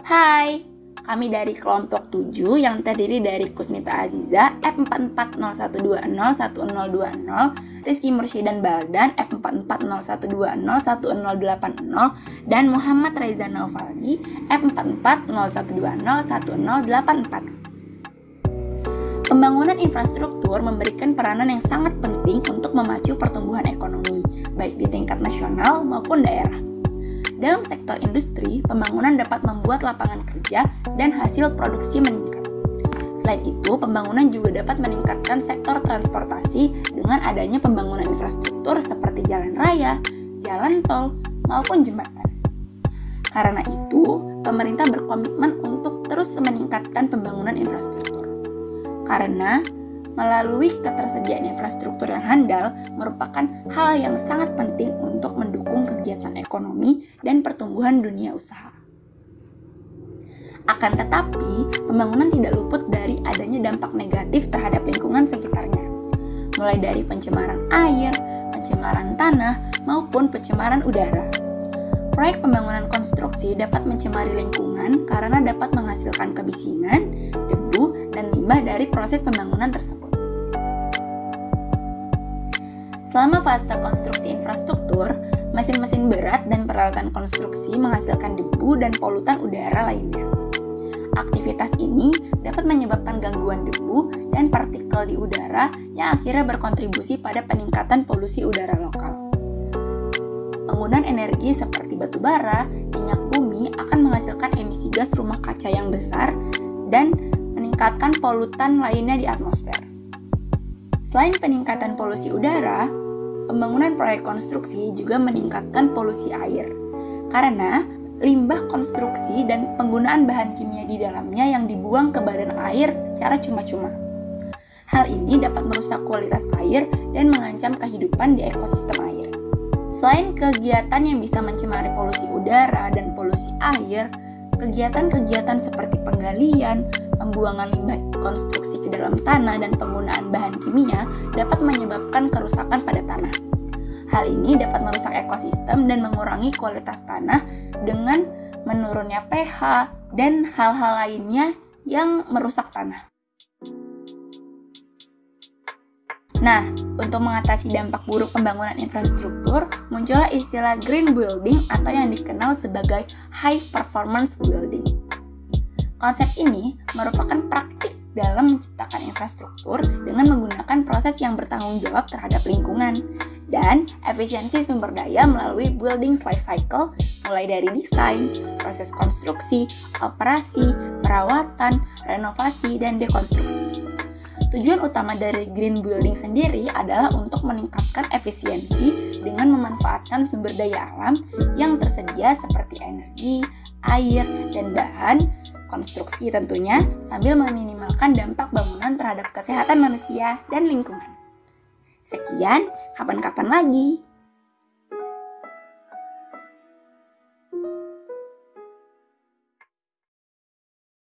Hai, kami dari kelompok 7 yang terdiri dari Kusnita Aziza F4401201010, Rizky Mursyidan Baldan F4401201080, dan Muhammad Reza Naufaldi F4401201084. Pembangunan infrastruktur memberikan peranan yang sangat penting untuk memacu pertumbuhan ekonomi, baik di tingkat nasional maupun daerah. Dalam sektor industri, pembangunan dapat membuat lapangan kerja dan hasil produksi meningkat. Selain itu, pembangunan juga dapat meningkatkan sektor transportasi dengan adanya pembangunan infrastruktur seperti jalan raya, jalan tol, maupun jembatan. Karena itu, pemerintah berkomitmen untuk terus meningkatkan pembangunan infrastruktur. Karena melalui ketersediaan infrastruktur yang handal merupakan hal yang sangat penting untuk mendukung kegiatan ekonomi dan pertumbuhan dunia usaha. Akan tetapi, pembangunan tidak luput dari adanya dampak negatif terhadap lingkungan sekitarnya, mulai dari pencemaran air, pencemaran tanah, maupun pencemaran udara. Proyek pembangunan konstruksi dapat mencemari lingkungan karena dapat menghasilkan kebisingan, debu, dan limbah dari proses pembangunan tersebut. Selama fase konstruksi infrastruktur, mesin-mesin berat dan peralatan konstruksi menghasilkan debu dan polutan udara lainnya. Aktivitas ini dapat menyebabkan gangguan debu dan partikel di udara yang akhirnya berkontribusi pada peningkatan polusi udara lokal. Penggunaan energi seperti batu bara, minyak bumi akan menghasilkan emisi gas rumah kaca yang besar dan meningkatkan polutan lainnya di atmosfer. Selain peningkatan polusi udara, pembangunan proyek konstruksi juga meningkatkan polusi air karena limbah konstruksi dan penggunaan bahan kimia di dalamnya yang dibuang ke badan air secara cuma-cuma. Hal ini dapat merusak kualitas air dan mengancam kehidupan di ekosistem air. Selain kegiatan yang bisa mencemari polusi udara dan polusi air, kegiatan-kegiatan seperti penggalian, pembuangan limbah konstruksi ke dalam tanah, dan penggunaan bahan kimia dapat menyebabkan kerusakan pada tanah. Hal ini dapat merusak ekosistem dan mengurangi kualitas tanah dengan menurunnya pH dan hal-hal lainnya yang merusak tanah. Nah, untuk mengatasi dampak buruk pembangunan infrastruktur, muncullah istilah green building atau yang dikenal sebagai high performance building. Konsep ini merupakan praktik dalam menciptakan infrastruktur dengan menggunakan proses yang bertanggung jawab terhadap lingkungan dan efisiensi sumber daya melalui building life cycle, mulai dari desain, proses konstruksi, operasi, perawatan, renovasi, dan dekonstruksi. Tujuan utama dari green building sendiri adalah untuk meningkatkan efisiensi dengan memanfaatkan sumber daya alam yang tersedia seperti energi, air, dan bahan konstruksi tentunya, sambil meminimalkan dampak bangunan terhadap kesehatan manusia dan lingkungan. Sekian, kapan-kapan lagi.